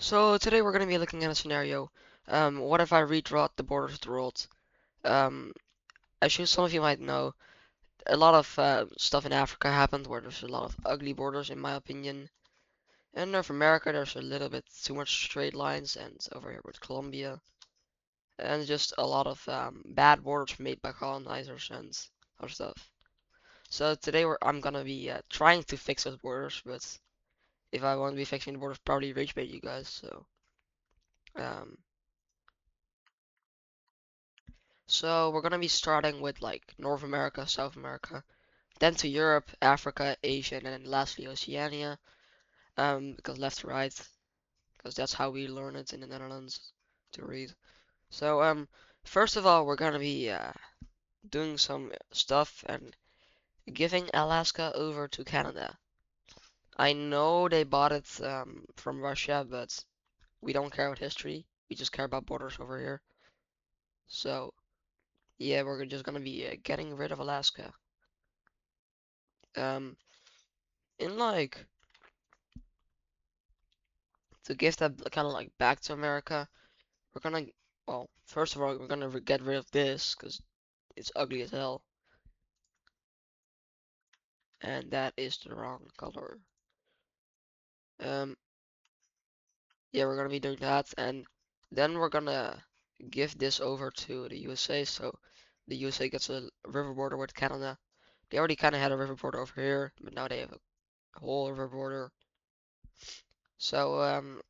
So today we're going to be looking at a scenario. What if I redraw the borders of the world? Um, as some of you might know, a lot of stuff in Africa happened where there's a lot of ugly borders, in my opinion. In North America, there's a little bit too much straight lines, and over here with Colombia, and just a lot of bad borders made by colonizers and other stuff. So today I'm gonna be trying to fix those borders, but if I want to be fixing the borders, probably rage bait you guys. Um, So we're gonna be starting with like North America, South America, then to Europe, Africa, Asia, and then lastly Oceania. Because left to right, because that's how we learn it in the Netherlands to read. So first of all, we're gonna be doing some stuff and giving Alaska over to Canada. I know they bought it from Russia, but we don't care about history. We just care about borders over here. So yeah, we're just gonna be getting rid of Alaska. Um, in like to give that kind of like back to America, we're gonna, well, first of all, we're gonna get rid of this because it's ugly as hell, and that is the wrong color. Um, yeah, we're gonna be doing that, and then we're gonna give this over to the USA, so the USA gets a river border with Canada. They already kind of had a river border over here, but now they have a whole river border. So,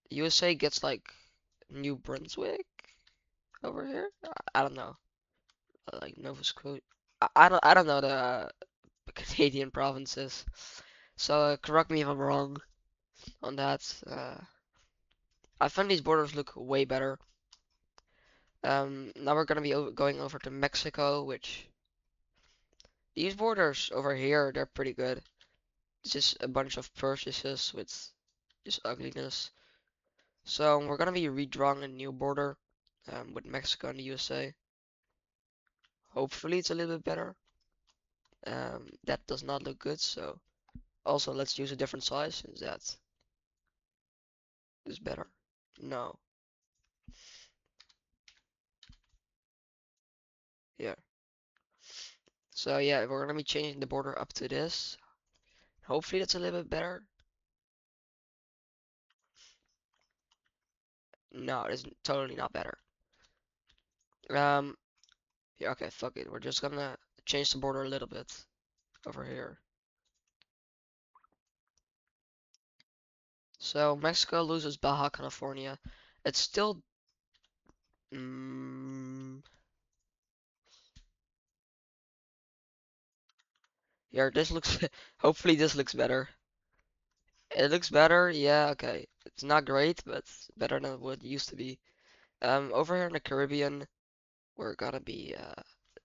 USA gets like New Brunswick over here. I don't know, like Nova Scotia. I don't know the Canadian provinces. So correct me if I'm wrong on that. I find these borders look way better. Now we're gonna be going over to Mexico, which these borders over here they're pretty good. It's just a bunch of purchases with just ugliness. So we're gonna be redrawing a new border with Mexico and the USA. Hopefully it's a little bit better. That does not look good, so also let's use a different size since that is better. No. Yeah. So yeah, we're gonna be changing the border up to this. Hopefully that's a little bit better. No, it's totally not better. Um, yeah, okay, fuck it. We're just gonna change the border a little bit over here. So Mexico loses Baja California. It's still, mm, yeah, this looks, hopefully this looks better. It looks better, yeah, okay. It's not great, but it's better than what it used to be. Over here in the Caribbean, we're gonna be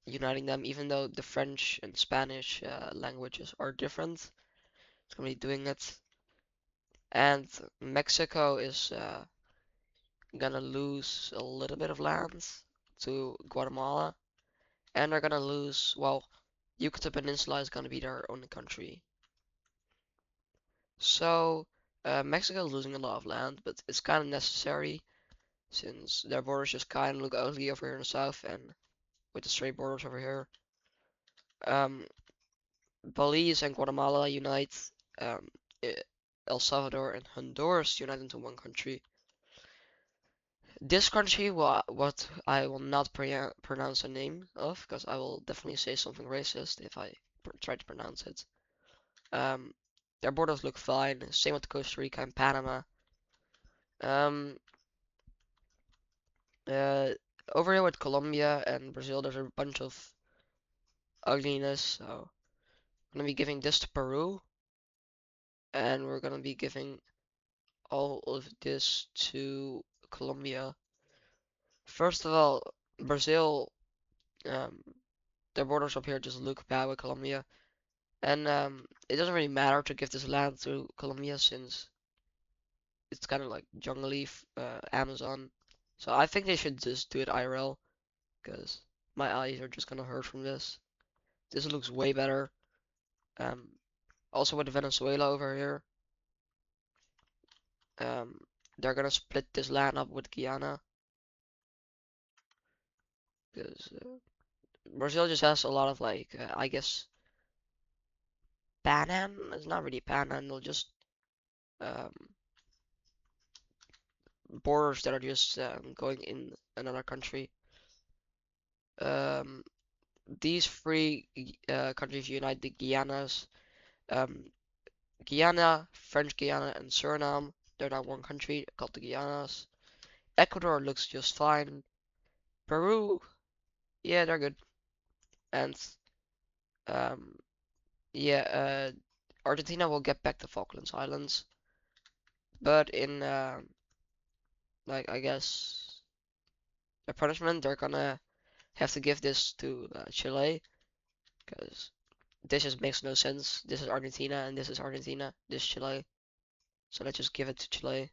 uniting them, even though the French and Spanish languages are different. It's gonna be doing it, and Mexico is gonna lose a little bit of lands to Guatemala, and they're gonna lose. Well, Yucatan Peninsula is gonna be their own country. So Mexico is losing a lot of land, but it's kind of necessary since their borders just kind of look ugly over here in the south, and with the straight borders over here. Um, Belize and Guatemala unite. Um, El Salvador and Honduras unite into one country. This country, what I will not pronounce the name of, because I will definitely say something racist if I try to pronounce it. Um, their borders look fine. Same with Costa Rica and Panama. Um, uh, over here with Colombia and Brazil, there's a bunch of ugliness. So I'm gonna be giving this to Peru, and we're gonna be giving all of this to Colombia. First of all, Brazil, um, their borders up here just look bad with Colombia, and it doesn't really matter to give this land to Colombia since it's kind of like jungly, Amazon. So I think they should just do it IRL, because my eyes are just gonna hurt from this. This looks way better. Um, also with Venezuela over here. Um, they're gonna split this land up with Guyana because Brazil just has a lot of like I guess panhandle. It's not really panhandle, just um, borders that are just going in another country. Um, these three countries unite the Guianas. Um, Guyana, French Guiana, and Suriname. They're now one country called the Guianas. Ecuador looks just fine. Peru, yeah, they're good. And um, yeah, Argentina will get back the Falklands Islands, but in like I guess a punishment, they're gonna have to give this to Chile because this just makes no sense. This is Argentina and this is Argentina. This is Chile, so let's just give it to Chile.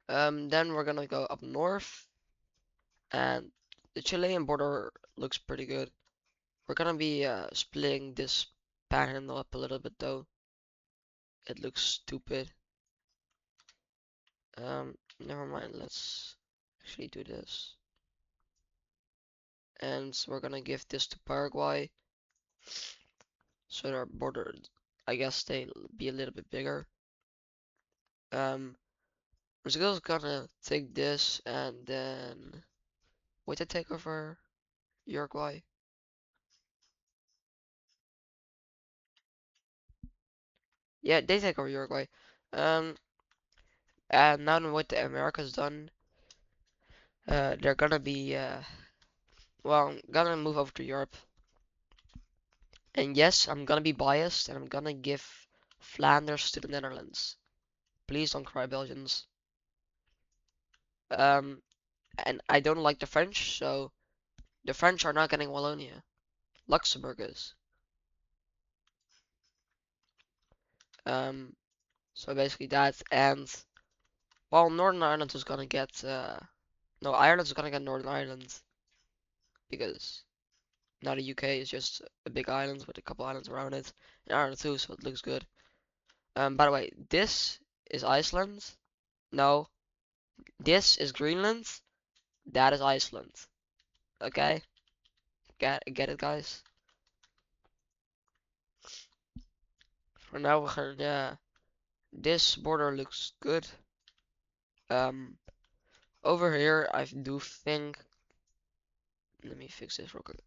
Then we're gonna go up north, and the Chilean border looks pretty good. We're gonna be splitting this panhandle up a little bit though. It looks stupid. Never mind. Let's actually do this. And so we're gonna give this to Paraguay, so their border, I guess they be a little bit bigger. Um, Brazil's gonna take this and then wait to take over Uruguay. Yeah, they take over Uruguay. Um, and now with the Americas done, they're gonna be well, I'm gonna move over to Europe. And yes, I'm gonna be biased and I'm gonna give Flanders to the Netherlands. Please don't cry, Belgians. Um, and I don't like the French, so the French are not getting Wallonia. Luxembourg is. Um, so basically that, and well, Northern Ireland is gonna get no, Ireland's gonna get Northern Ireland because now the UK is just a big island with a couple islands around it, and Ireland too, so it looks good. By the way, this is Iceland. No, this is Greenland. That is Iceland. Okay, get it, guys. For now, we're gonna. This border looks good. Um, over here, I do think. Let me fix this real quick.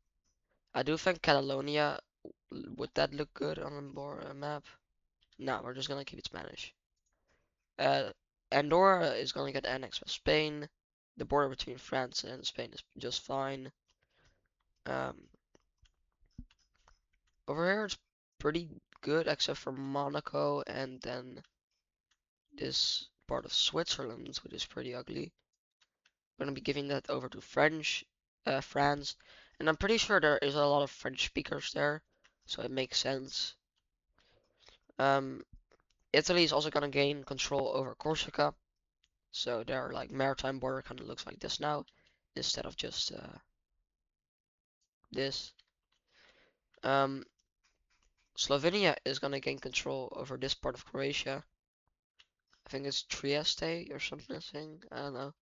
I do think Catalonia would that look good on a map? No, we're just gonna keep it Spanish. Uh, Andorra is gonna get annexed by Spain. The border between France and Spain is just fine. Um, over here it's pretty good except for Monaco and then this part of Switzerland, which is pretty ugly. We're gonna be giving that over to France, and I'm pretty sure there is a lot of French speakers there, so it makes sense. Um, Italy is also gonna gain control over Corsica, so their like maritime border kind of looks like this now, instead of just this. Um, Slovenia is gonna gain control over this part of Croatia. I think it's Trieste or something. I don't know.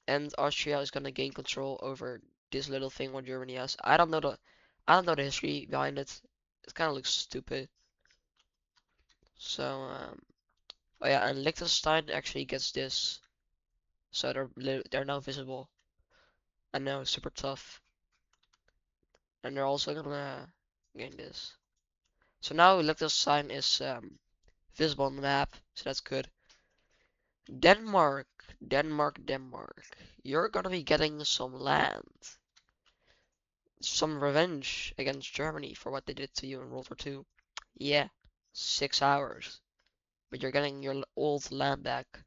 And Austria is gonna gain control over this little thing what Germany has. I don't know the history behind it. It kind of looks stupid. So, oh yeah, and Liechtenstein actually gets this, so they're now visible and now super tough, and they're also gonna gain this. So now Liechtenstein is visible on the map, so that's good. Denmark, Denmark. You're gonna be getting some land. Some revenge against Germany for what they did to you in World War II. Yeah, 6 hours. But you're getting your old land back.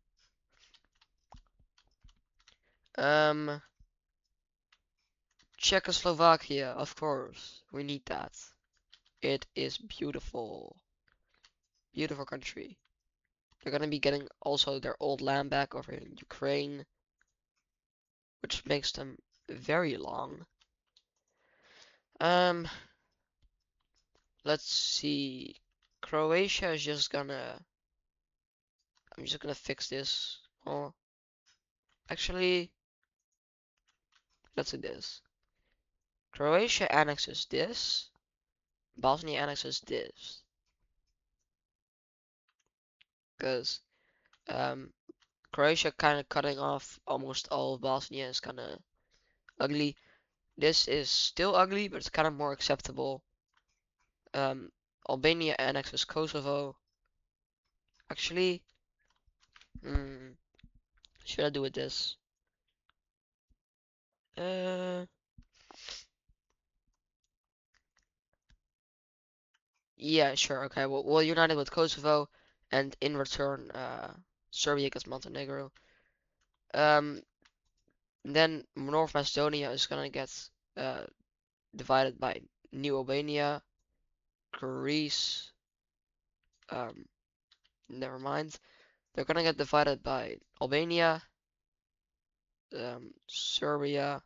Um, Czechoslovakia, of course. We need that. It is beautiful. Beautiful country. They're gonna be getting also their old land back over in Ukraine, which makes them very long. Um, let's see. Croatia is just gonna. I'm just gonna fix this. Oh, actually, let's do this. Croatia annexes this. Bosnia annexes this. Because Croatia kind of cutting off almost all of Bosnia is kind of ugly. This is still ugly, but it's kind of more acceptable. Um, Albania annexes Kosovo. Actually, hmm, should I do with this? Uh, yeah, sure, okay. We'll unite it with Kosovo, and in return, Serbia gets Montenegro. Um, then North Macedonia is gonna get uh divided by New Albania, Greece. Um, never mind. They're gonna get divided by Albania, Serbia,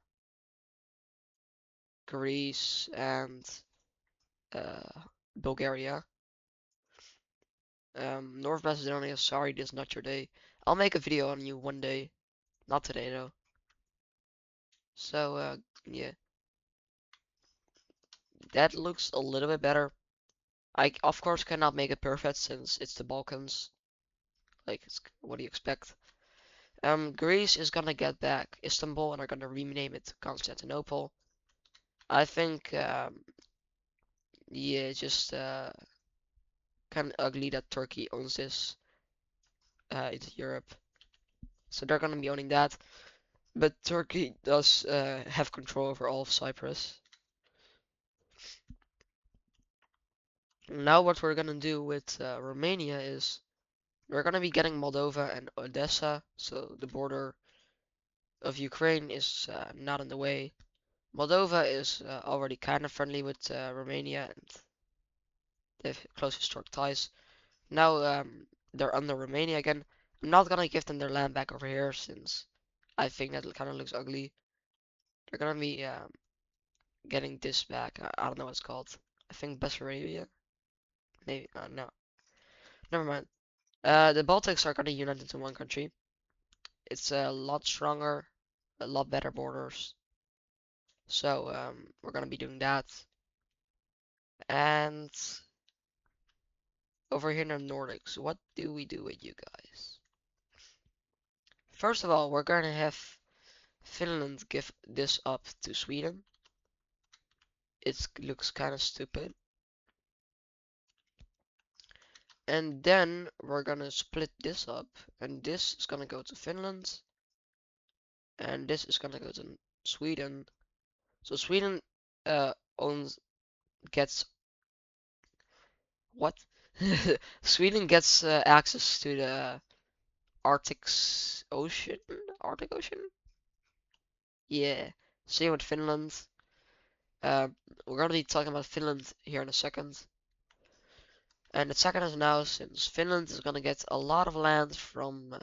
Greece, and uh, Bulgaria. North Macedonia, sorry, this is not your day. I'll make a video on you one day. Not today, though. So, yeah, that looks a little bit better. I, of course, cannot make it perfect since it's the Balkans. Like, what do you expect? Greece is gonna get back Istanbul and are gonna rename it to Constantinople. I think, yeah, just kind of ugly that Turkey owns this into Europe. So they're gonna be owning that. But Turkey does have control over all of Cyprus. Now what we're gonna do with Romania is we're gonna be getting Moldova and Odessa, so the border of Ukraine is not in the way. Moldova is already kind of friendly with Romania and they have close historic ties. Now they're under Romania again. I'm not gonna give them their land back over here since I think that kind of looks ugly. They're gonna be getting this back. I don't know what it's called. I think Bessarabia. Maybe no. Never mind. The Baltics are gonna unite into one country. It's a lot stronger, a lot better borders. So we're gonna be doing that. And over here in the Nordics, what do we do with you guys? First of all, we're gonna have Finland give this up to Sweden. It looks kind of stupid. And then we're gonna split this up, and this is gonna go to Finland, and this is gonna go to Sweden. So Sweden owns gets what? Sweden gets access to the Arctic Ocean. Arctic Ocean? Yeah. Same with Finland. We're gonna be talking about Finland here in a second. And the second is now since Finland is gonna get a lot of land from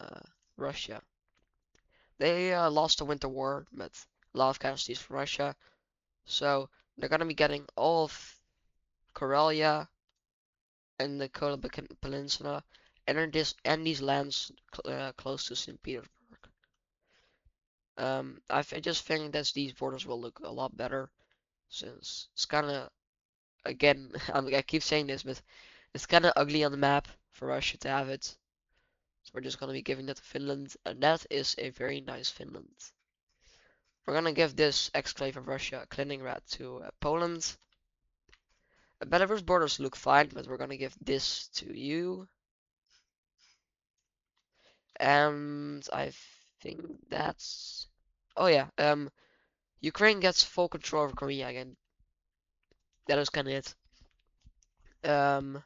Russia. They lost the Winter War, but a lot of casualties from Russia. So they're gonna be getting all of Karelia and the Kola Peninsula, and these lands close to St. Petersburg. I just think that these borders will look a lot better since it's kind of again I keep saying this, but it's kind of ugly on the map for Russia to have it. So we're just gonna be giving that to Finland, and that is a very nice Finland. We're gonna give this exclave of Russia, Kaliningrad, to Poland. Belarus borders look fine, but we're gonna give this to you. And I think that's. Oh yeah. Ukraine gets full control of Korea again. That is kind of it. Um,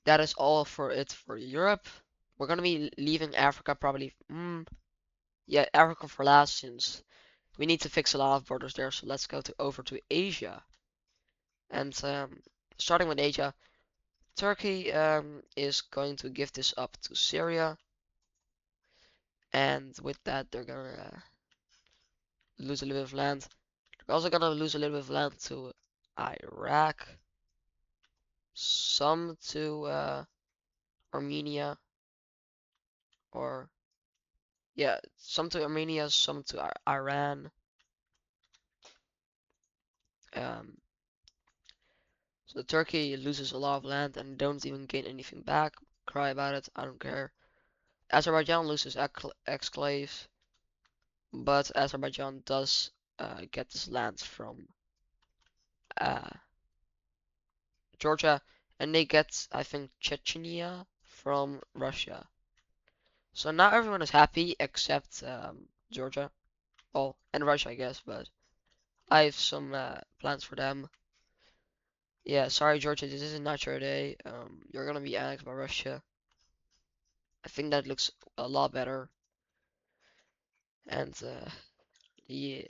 that is all for it for Europe. We're gonna be leaving Africa probably. Yeah, Africa for last since we need to fix a lot of borders there. So let's go over to Asia. And starting with Asia, Turkey is going to give this up to Syria, and with that they're gonna lose a little bit of land. They're also gonna lose a little bit of land to Iraq. some to Armenia, or yeah, some to Armenia, some to Iran. Um, so Turkey loses a lot of land and don't even gain anything back. Cry about it, I don't care. Azerbaijan loses exclaves, but Azerbaijan does get this land from uh, Georgia, and they get, I think, Chechnya from Russia. So now everyone is happy except Georgia. Well, and Russia, I guess, but I have some plans for them. Yeah, sorry, Georgia, this is not your day. You're gonna be annexed by Russia. I think that looks a lot better. And yeah,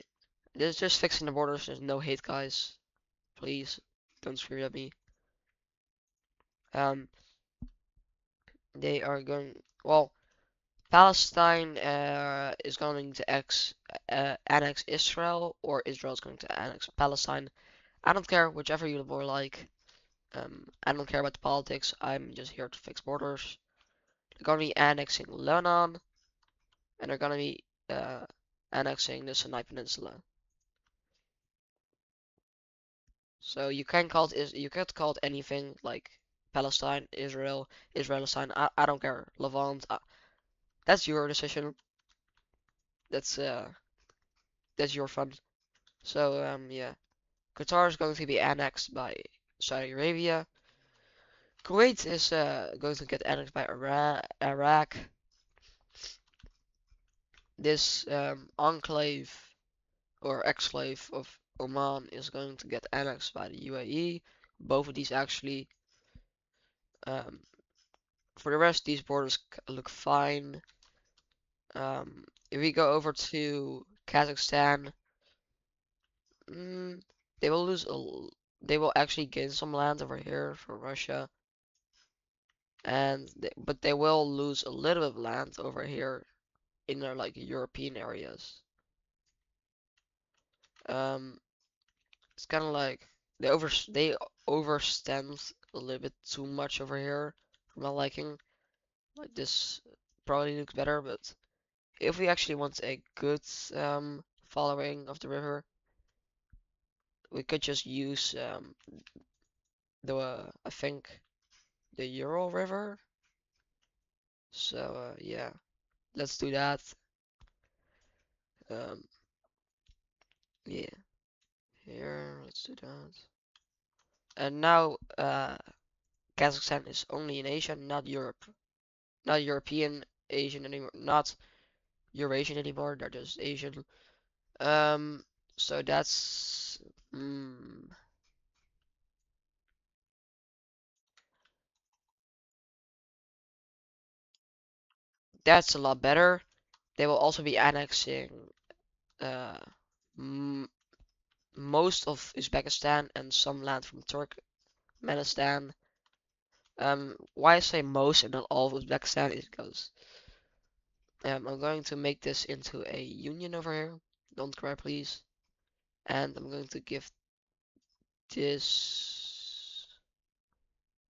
this is just fixing the borders. There's no hate, guys. Please don't scream at me. Um, they are going. Well, Palestine is going to annex Israel, or Israel is going to annex Palestine. I don't care, whichever you more like. I don't care about the politics. I'm just here to fix borders. They're gonna be annexing Lebanon, and they're gonna be annexing the Sinai Peninsula. So you can't call it anything like Palestine, Israel, Israelistine. I don't care. Levant. That's your decision. That's uh that's your fun. So yeah, Qatar is going to be annexed by Saudi Arabia. Kuwait is going to get annexed by Iraq. This enclave or exclave of Oman is going to get annexed by the UAE. Both of these actually. Um, for the rest, these borders look fine. If we go over to Kazakhstan, mm, they will lose they will actually gain some land over here from Russia, and but they will lose a little bit of land over here in their like European areas. Um, it's kind of like they overstand a little bit too much over here for my liking. Like this probably looks better, but if we actually want a good following of the river, we could just use the I think the Ural River. So yeah, let's do that. Um, yeah, here let's do that. And now Kazakhstan is only in Asia, not Europe, not European Asian anymore, not Eurasian anymore. They're just Asian. Um, so mm, that's a lot better. They will also be annexing uh, m most of Uzbekistan and some land from Turkmenistan. Why I say most and not all of Uzbekistan is because I'm going to make this into a union over here. Don't cry, please. And I'm going to give this.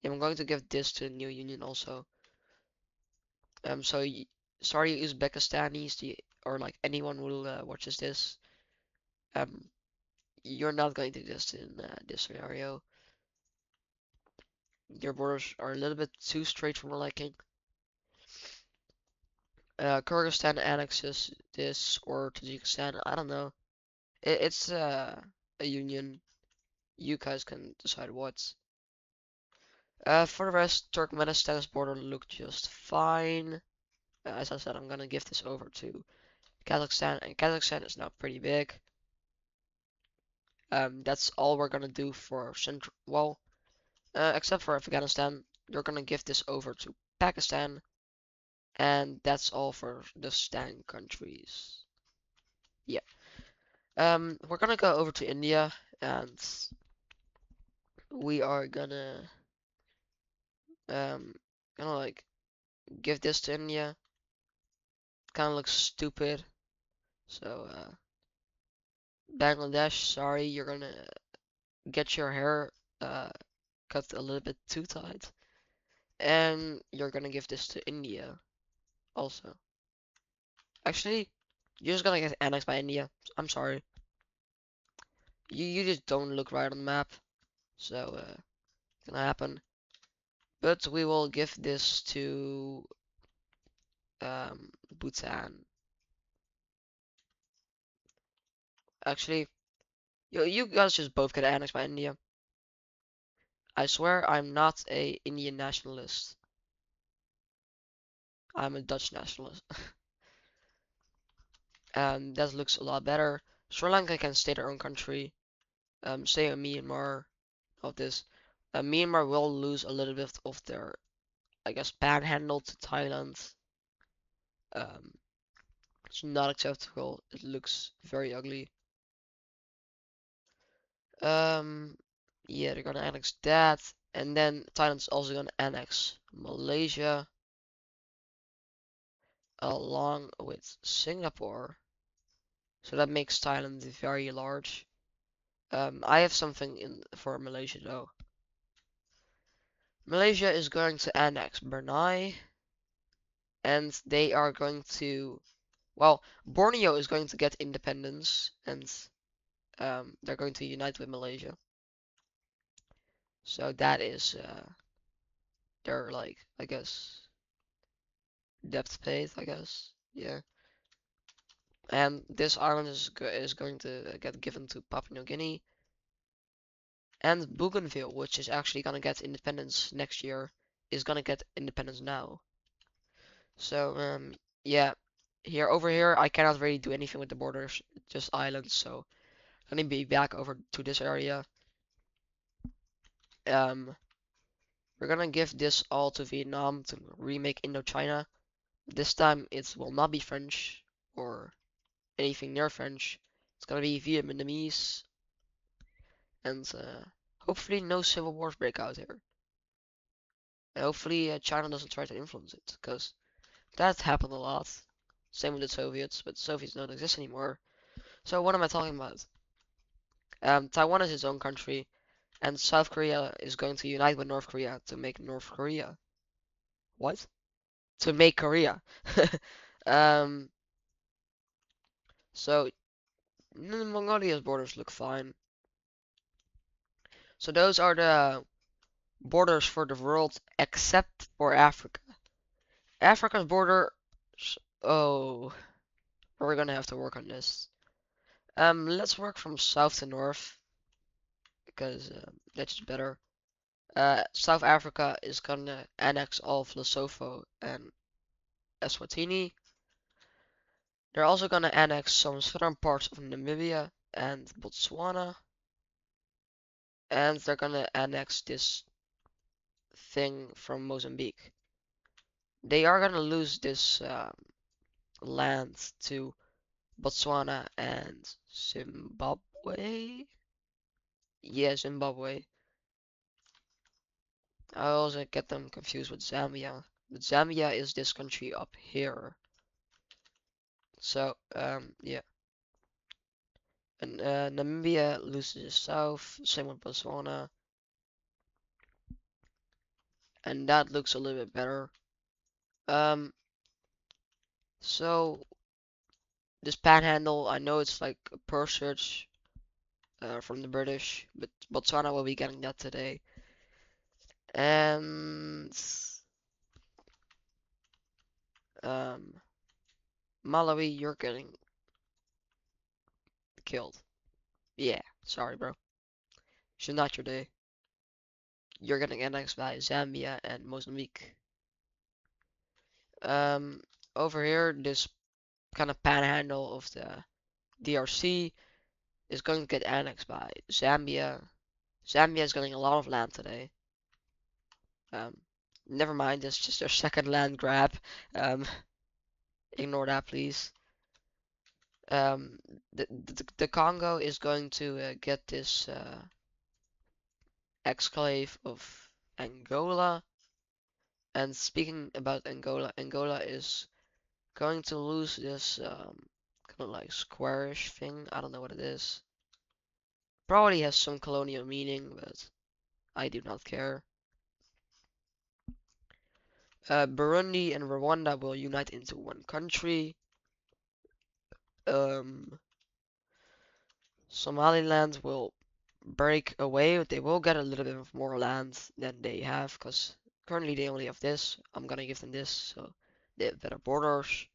Yeah, I'm going to give this to a new union also. So sorry, Uzbekistanis, or like anyone who watches this. Um, you're not going to exist in this scenario. Your borders are a little bit too straight for my liking. Kyrgyzstan annexes this, or Tajikistan, I don't know. It's a union. You guys can decide what. For the rest, Turkmenistan's border looked just fine. As I said, I'm gonna give this over to Kazakhstan, and Kazakhstan is now pretty big. That's all we're gonna do for Central. Well, except for Afghanistan, you're gonna give this over to Pakistan, and that's all for the Stan countries. Yeah. We're gonna go over to India, and we are um gonna like give this to India. Kind of looks stupid. So Bangladesh, sorry, you're gonna get your hair uh cut a little bit too tight. And you're gonna give this to India also. Actually, you're just gonna get annexed by India. I'm sorry. You just don't look right on the map. So, it's gonna happen. But we will give this to Bhutan. Actually, you guys just both get annexed by India. I swear I'm not a Indian nationalist. I'm a Dutch nationalist. That looks a lot better. Sri Lanka can stay their own country. Say Myanmar of this. Myanmar will lose a little bit of their, I guess, panhandle to Thailand. Um, it's not acceptable. It looks very ugly. Um, yeah, they're gonna annex that, and then Thailand's also gonna annex Malaysia along with Singapore. So that makes Thailand very large. I have something in for Malaysia though. Malaysia is going to annex Brunei, and they are going to, well, Borneo is going to get independence, and they're going to unite with Malaysia. So that is their, like, I guess, depth paid, I guess. Yeah. And this island is going to get given to Papua New Guinea. And Bougainville, which is actually gonna get independence next year, is gonna get independence now. So, yeah. Here, over here, I cannot really do anything with the borders, just islands, so I'm gonna be back over to this area. Um, we're gonna give this all to Vietnam to remake Indochina. This time it will not be French or anything near French. It's gonna be Vietnamese, and hopefully no civil wars break out here. And hopefully China doesn't try to influence it, because that happened a lot. Same with the Soviets, but the Soviets don't exist anymore. So what am I talking about? Taiwan is its own country, and South Korea is going to unite with North Korea to make North Korea. What? To make Korea. um, so Mongolia's borders look fine. So those are the borders for the world except for Africa. Africa's border, oh, we're gonna have to work on this. Let's work from south to north because that's just better. South Africa is gonna annex all of Lesotho and Eswatini. They're also gonna annex some southern parts of Namibia and Botswana, and they're gonna annex this thing from Mozambique. They are gonna lose this land to Botswana and Zimbabwe. Yeah, Zimbabwe. I also get them confused with Zambia. But Zambia is this country up here. So, yeah. And Namibia loses south, same with Botswana. And that looks a little bit better. Um, so this panhandle, I know it's like a purse search from the British, but Botswana will be getting that today. And um, Malawi, you're getting killed. Yeah, sorry, bro. Should not your day. You're getting annexed by Zambia and Mozambique. Um, over here, this kind of panhandle of the DRC is going to get annexed by Zambia. Zambia is getting a lot of land today. Um, never mind, it's just their second land grab. Um, ignore that, please. Um, the Congo is going to get this exclave of Angola. And speaking about Angola, Angola is going to lose this kind of like squarish thing. I don't know what it is. Probably has some colonial meaning, but I do not care. Burundi and Rwanda will unite into one country. Um, Somaliland will break away. They will get a little bit of more land than they have, because currently they only have this. I'm gonna give them this, so they have better borders.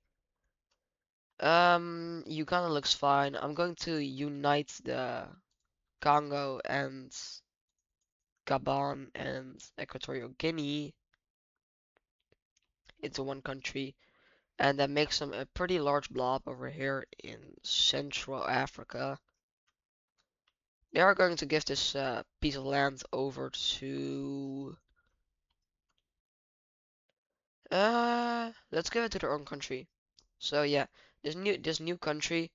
Uganda looks fine. I'm going to unite the Congo and Gabon and Equatorial Guinea into one country, and that makes them a pretty large blob over here in Central Africa. They are going to give this piece of land over to let's give it to their own country. So yeah, this new country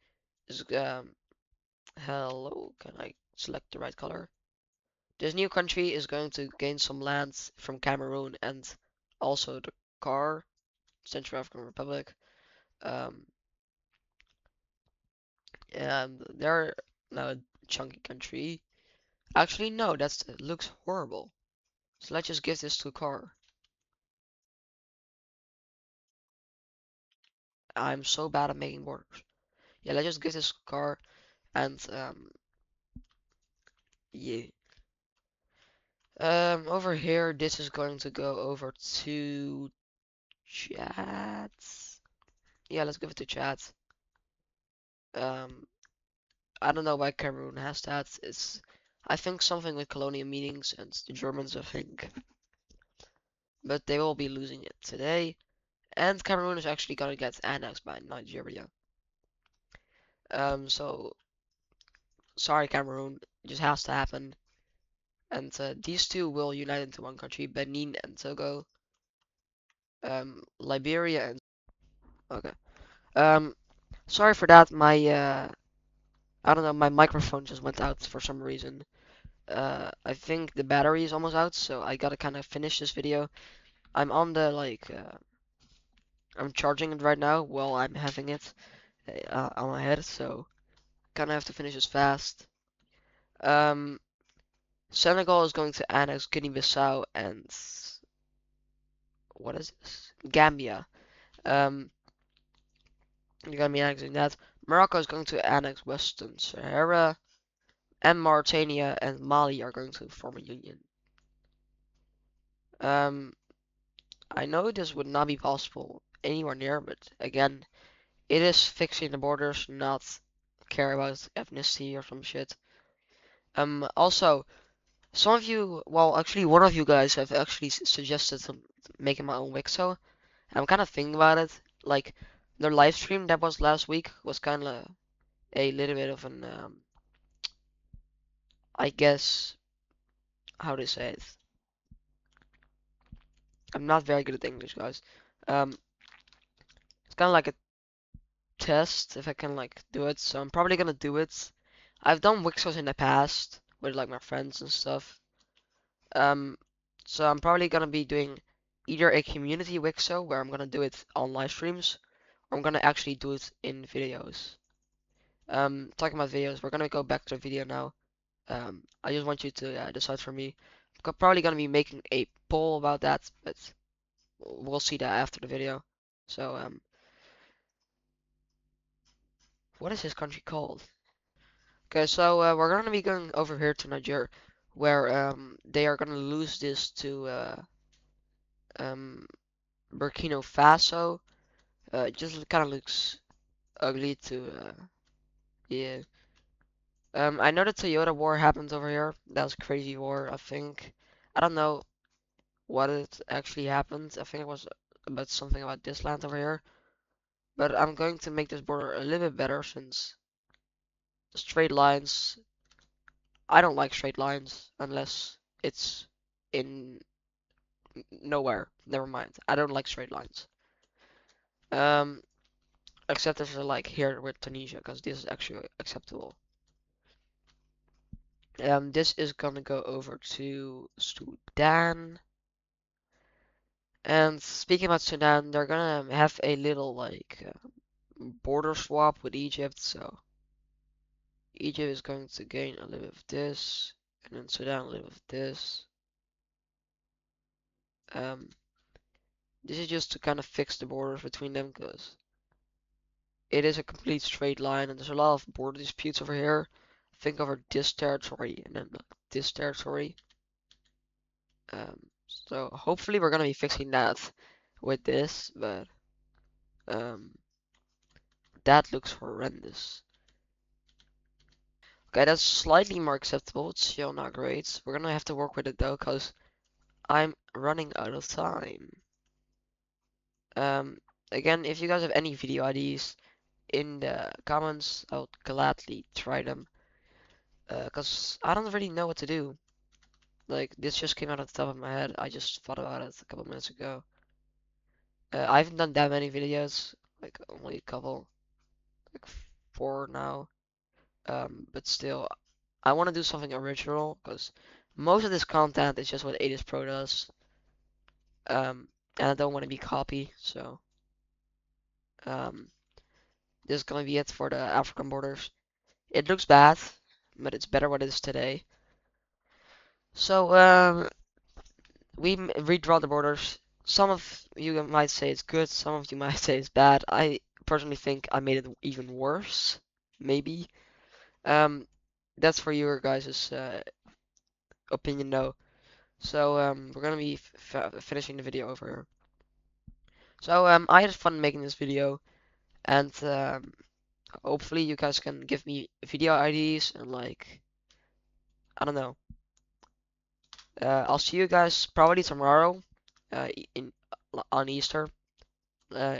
is hello, can I select the right color? This new country is going to gain some lands from Cameroon and also the CAR, Central African Republic. Um, and they're now a chunky country. Actually, no, it looks horrible. So let's just give this to CAR. I'm so bad at making borders. Yeah, let's just give this CAR and yeah. Over here, this is going to go over to chats. Yeah, let's give it to chats. Um, I don't know why Cameroon has that. I think something with colonial meanings and the Germans, I think. But they will be losing it today. And Cameroon is actually gonna get annexed by Nigeria. So sorry, Cameroon. It just has to happen. And these two will unite into one country, Benin and Togo. Liberia and okay. Um, sorry for that. I don't know, my microphone just went out for some reason. I think the battery is almost out, so I gotta kind of finish this video. I'm on the I'm charging it right now while I'm having it on my head, so kind of have to finish this fast. Um, Senegal is going to annex Guinea-Bissau and what is this? Gambia. You're gonna be annexing that. Morocco is going to annex Western Sahara, and Mauritania and Mali are going to form a union. Um, I know this would not be possible anywhere near, but again, it is fixing the borders, not care about ethnicity or some shit. Also, some of you, well, actually, one of you guys have actually suggested making my own Wixo. I'm kind of thinking about it. Like, the live stream that was last week was kind of a little bit of an, I guess, how to say it. I'm not very good at English, guys. Um, it's kind of like a test if I can like do it, so I'm probably gonna do it. I've done Wixos in the past with like my friends and stuff. Um, so I'm probably gonna be doing either a community Wixo where I'm gonna do it on live streams, or I'm gonna actually do it in videos. Talking about videos, we're gonna go back to the video now. I just want you to decide for me. I'm probably gonna be making a poll about that, but we'll see that after the video. So, what is this country called? Okay, so we're gonna be going over here to Niger, where they are gonna lose this to um Burkina Faso. It just kind of looks ugly to yeah. I know the Toyota War happens over here. That was a crazy war, I think. I don't know what it actually happened. I think it was about something about this land over here. But I'm going to make this border a little bit better since the straight lines. I don't like straight lines unless it's in nowhere. Never mind. I don't like straight lines. Um, except if it's like here with Tunisia, because this is actually acceptable. This is gonna go over to Sudan. And speaking about Sudan, they're gonna have a little like border swap with Egypt. So Egypt is going to gain a little bit of this, and then Sudan a little bit of this. This is just to kind of fix the borders between them because it is a complete straight line and there's a lot of border disputes over here. Think over this territory and then this territory. So hopefully we're gonna be fixing that with this, but um, that looks horrendous. Okay, that's slightly more acceptable. It's still not great. We're gonna have to work with it though, cause I'm running out of time. Um, Again, if you guys have any video ideas in the comments, I would gladly try them. Cause I don't really know what to do. Like this just came out of the top of my head. I just thought about it a couple minutes ago. I haven't done that many videos, like only a couple, like 4 now. But still, I want to do something original because most of this content is just what Adis Pro does. And I don't want to be copy, so um, this is gonna be it for the African borders. It looks bad, but it's better what it is today. So we redraw the borders. Some of you might say it's good, some of you might say it's bad. I personally think I made it even worse, maybe. Um, that's for your guys' opinion though. So we're gonna be finishing the video over here. So I had fun making this video, and hopefully you guys can give me video ideas and like I don't know. I'll see you guys probably tomorrow, in on Easter. Uh,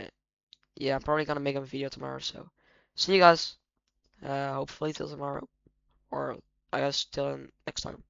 yeah, I'm probably gonna make a video tomorrow. So see you guys. Hopefully till tomorrow, or I guess till next time.